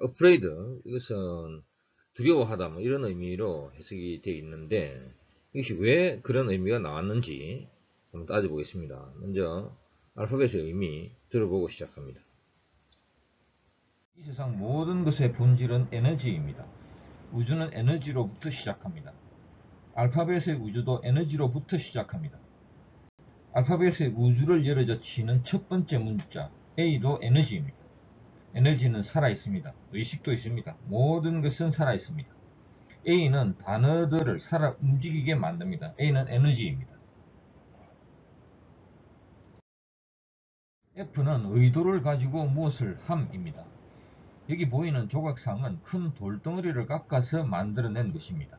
afraid 이것은 두려워하다 뭐 이런 의미로 해석이 되어 있는데 이것이 왜 그런 의미가 나왔는지 한번 따져보겠습니다. 먼저 알파벳의 의미 들어보고 시작합니다. 이 세상 모든 것의 본질은 에너지입니다. 우주는 에너지로부터 시작합니다. 알파벳의 우주도 에너지로부터 시작합니다. 알파벳의 우주를 열어젖히는 첫 번째 문자 A도 에너지입니다. 에너지는 살아있습니다. 의식도 있습니다. 모든 것은 살아있습니다. A는 단어들을 살아 움직이게 만듭니다. A는 에너지입니다. F는 의도를 가지고 무엇을 함입니다. 여기 보이는 조각상은 큰 돌덩어리를 깎아서 만들어낸 것입니다.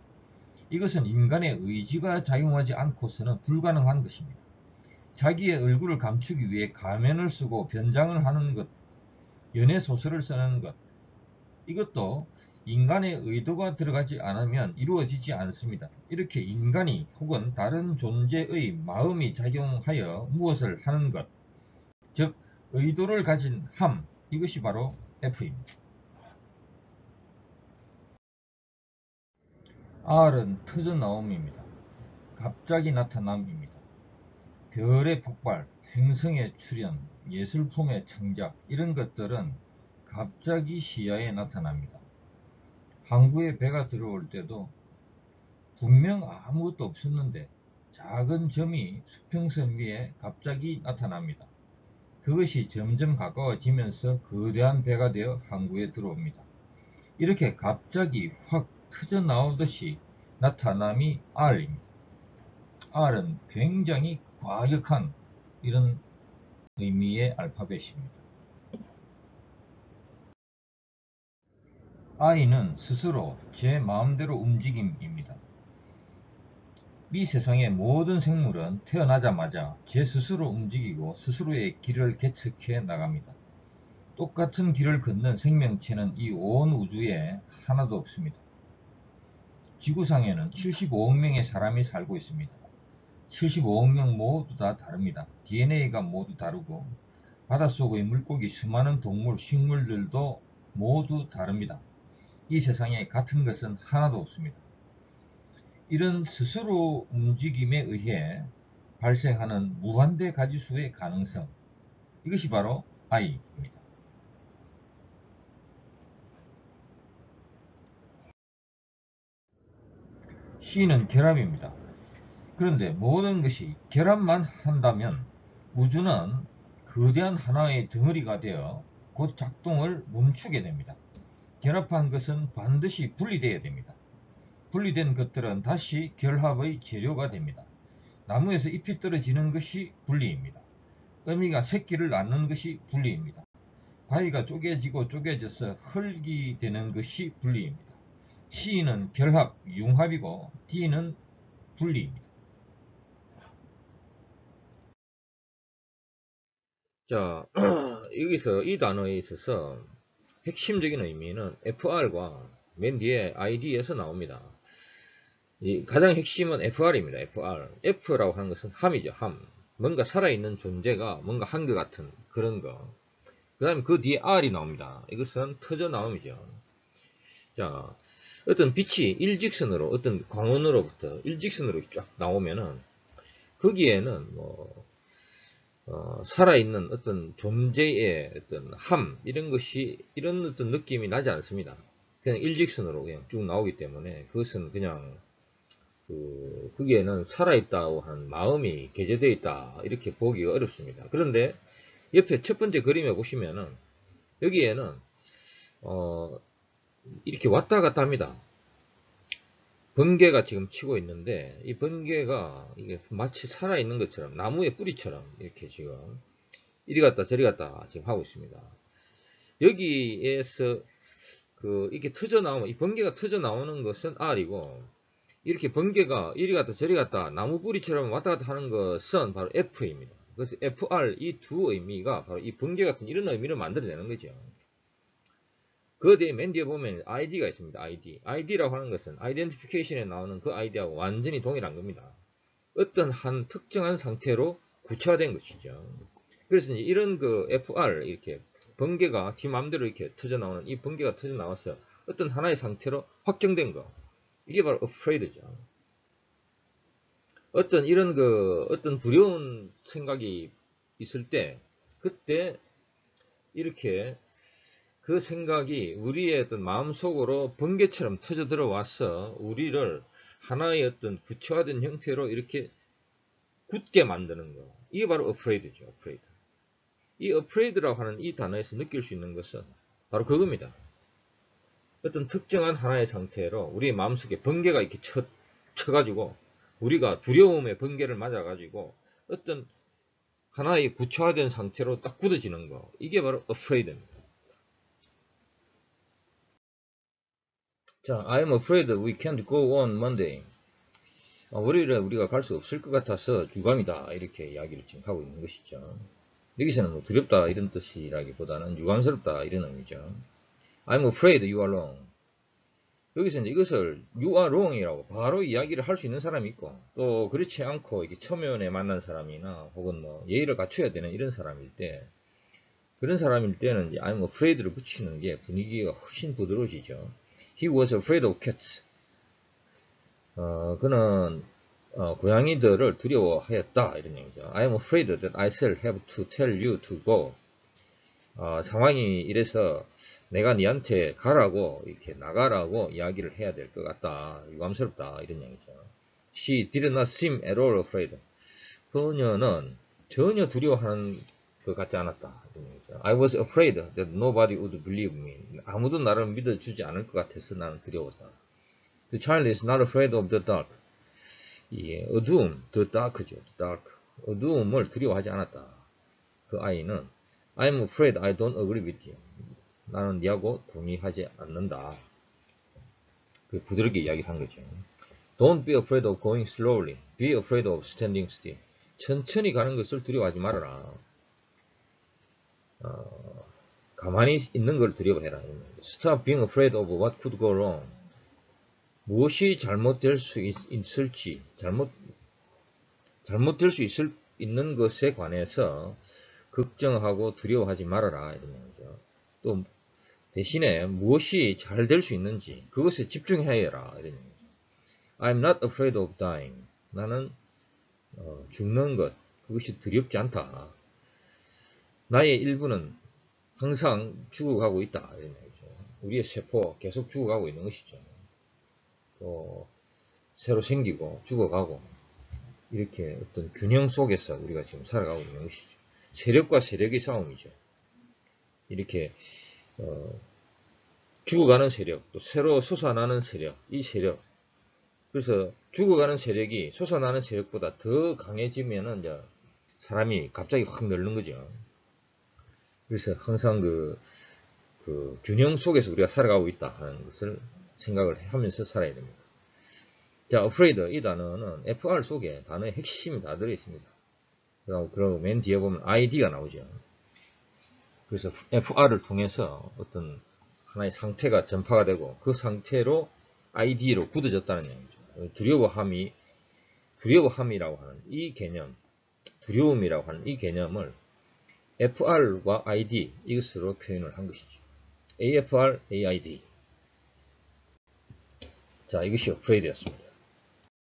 이것은 인간의 의지가 작용하지 않고서는 불가능한 것입니다. 자기의 얼굴을 감추기 위해 가면을 쓰고 변장을 하는 것, 연애소설을 쓰는 것, 이것도 인간의 의도가 들어가지 않으면 이루어지지 않습니다. 이렇게 인간이 혹은 다른 존재의 마음이 작용하여 무엇을 하는 것, 즉 의도를 가진 함, 이것이 바로 F입니다. R은 터져나옴입니다. 갑자기 나타남입니다. 별의 폭발, 행성의 출현, 예술품의 창작 이런 것들은 갑자기 시야에 나타납니다. 항구에 배가 들어올 때도 분명 아무것도 없었는데 작은 점이 수평선 위에 갑자기 나타납니다. 그것이 점점 가까워지면서 거대한 배가 되어 항구에 들어옵니다. 이렇게 갑자기 확 터져 나오듯이 나타남이 R입니다. R은 굉장히 과격한 이런 의미의 알파벳입니다. I는 스스로 제 마음대로 움직임입니다. 이 세상의 모든 생물은 태어나자마자 제 스스로 움직이고 스스로의 길을 개척해 나갑니다. 똑같은 길을 걷는 생명체는 이 온 우주에 하나도 없습니다. 지구상에는 75억 명의 사람이 살고 있습니다. 75억 명 모두 다 다릅니다. DNA가 모두 다르고 바닷속의 물고기, 수많은 동물, 식물들도 모두 다릅니다. 이 세상에 같은 것은 하나도 없습니다. 이런 스스로 움직임에 의해 발생하는 무한대 가지수의 가능성, 이것이 바로 I입니다. C는 결합입니다. 그런데 모든 것이 결합만 한다면 우주는 거대한 하나의 덩어리가 되어 곧 작동을 멈추게 됩니다. 결합한 것은 반드시 분리되어야 됩니다. 분리된 것들은 다시 결합의 재료가 됩니다. 나무에서 잎이 떨어지는 것이 분리입니다. 어미가 새끼를 낳는 것이 분리입니다. 바위가 쪼개지고 쪼개져서 흙이 되는 것이 분리입니다. C는 결합, 융합이고 D는 분리입니다. 자, 여기서 이 단어에 있어서 핵심적인 의미는 FR과 맨 뒤에 ID에서 나옵니다. 가장 핵심은 FR입니다. FR. F라고 하는 것은 함이죠. 함. 뭔가 살아있는 존재가 뭔가 한 것 같은 그런 거. 그 다음에 그 뒤에 R이 나옵니다. 이것은 터져나옴이죠. 자, 어떤 빛이 일직선으로, 어떤 광원으로부터 일직선으로 쫙 나오면은, 거기에는 살아있는 어떤 존재의 어떤 함, 이런 것이, 이런 어떤 느낌이 나지 않습니다. 그냥 일직선으로 그냥 쭉 나오기 때문에, 그것은 그냥, 거기에는 살아있다고 하는 마음이 개재되어 있다, 이렇게 보기가 어렵습니다. 그런데, 옆에 첫 번째 그림에 보시면은, 여기에는, 이렇게 왔다 갔다 합니다. 번개가 지금 치고 있는데 이 번개가 이게 마치 살아있는 것처럼 나무의 뿌리처럼 이렇게 지금 이리 갔다 저리 갔다 지금 하고 있습니다. 여기에서 이렇게 터져 나오면 이 번개가 터져 나오는 것은 R이고 이렇게 번개가 이리 갔다 저리 갔다 나무 뿌리처럼 왔다 갔다 하는 것은 바로 F입니다. 그래서 FR 이 두 의미가 바로 이 번개 같은 이런 의미를 만들어내는 거죠. 그 뒤에 맨 뒤에 보면 ID가 있습니다. ID라고 하는 것은 아이덴티피케이션에 나오는 그 ID하고 완전히 동일한 겁니다. 어떤 한 특정한 상태로 구체화된 것이죠. 그래서 이제 이런 FR 이렇게 번개가 지 마음대로 이렇게 터져 나오는 이 번개가 터져 나와서 어떤 하나의 상태로 확정된 거. 이게 바로 afraid죠. 어떤 이런 어떤 두려운 생각이 있을 때, 그때 이렇게 그 생각이 우리의 어떤 마음속으로 번개처럼 터져 들어와서 우리를 하나의 어떤 구체화된 형태로 이렇게 굳게 만드는 거. 이게 바로 afraid죠. afraid. 이 afraid라고 하는 이 단어에서 느낄 수 있는 것은 바로 그겁니다. 어떤 특정한 하나의 상태로 우리의 마음속에 번개가 이렇게 쳐가지고 우리가 두려움의 번개를 맞아가지고 어떤 하나의 구체화된 상태로 딱 굳어지는 거. 이게 바로 afraid입니다. 자, I'm afraid we can't go on Monday. 월요일에 우리가 갈 수 없을 것 같아서 유감이다. 이렇게 이야기를 지금 하고 있는 것이죠. 여기서는 뭐 두렵다 이런 뜻이라기보다는 유감스럽다 이런 의미죠. I'm afraid you are wrong. 여기서 이제 이것을 you are wrong이라고 바로 이야기를 할 수 있는 사람이 있고, 또 그렇지 않고 이렇게 처음에 만난 사람이나 혹은 뭐 예의를 갖춰야 되는 이런 사람일 때, 그런 사람일 때는 이제 I'm afraid를 붙이는 게 분위기가 훨씬 부드러워지죠. He was afraid of cats. 그는 고양이들을 두려워하였다 이런 얘기죠. I'm afraid that I shall have to tell you to go. 상황이 이래서 내가 니한테 가라고 이렇게 나가라고 이야기를 해야 될 것 같다. 유감스럽다 이런 얘기죠. She did not seem at all afraid. 그녀는 전혀 두려워하는 것 같지 않았다. 이런 얘기죠. I was afraid that nobody would believe me. 아무도 나를 믿어주지 않을 것 같아서 나는 두려웠다. The child is not afraid of the dark. 이 어두움, the dark죠. The dark. 어두움을 두려워하지 않았다. 그 아이는 I'm afraid I don't agree with you. 나는 니하고 동의하지 않는다. 부드럽게 이야기한 거죠. Don't be afraid of going slowly. Be afraid of standing still. 천천히 가는 것을 두려워하지 말아라. 가만히 있는 걸 두려워해라. Stop being afraid of what could go wrong. 무엇이 잘못될 수 있을지, 잘못될 수 있는 것에 관해서 걱정하고 두려워하지 말아라. 이런 얘기죠. 또 대신에 무엇이 잘 될 수 있는지 그것에 집중해야 해라. 이런 얘기죠. I'm not afraid of dying. 나는 죽는 것, 그것이 두렵지 않다. 나의 일부는 항상 죽어가고 있다. 이런 얘기죠. 우리의 세포 계속 죽어가고 있는 것이죠. 또 새로 생기고 죽어가고 이렇게 어떤 균형 속에서 우리가 지금 살아가고 있는 것이죠. 세력과 세력의 싸움이죠. 이렇게 죽어가는 세력, 또 새로 솟아나는 세력, 이 세력. 그래서 죽어가는 세력이 솟아나는 세력보다 더 강해지면은 이제 사람이 갑자기 확 늘는 거죠. 그래서 항상 그 균형 속에서 우리가 살아가고 있다 하는 것을 생각을 하면서 살아야 됩니다. 자, afraid 이 단어는 FR 속에 단어의 핵심이 다 들어있습니다. 그리고 맨 뒤에 보면 ID가 나오죠. 그래서 FR을 통해서 어떤 하나의 상태가 전파가 되고 그 상태로 ID로 굳어졌다는 얘기죠. 두려워함이라고 하는 이 개념, 두려움이라고 하는 이 개념을 FR과 ID 이것으로 표현을 한 것이죠. AFR, AID. 자, 이것이 afraid였습니다.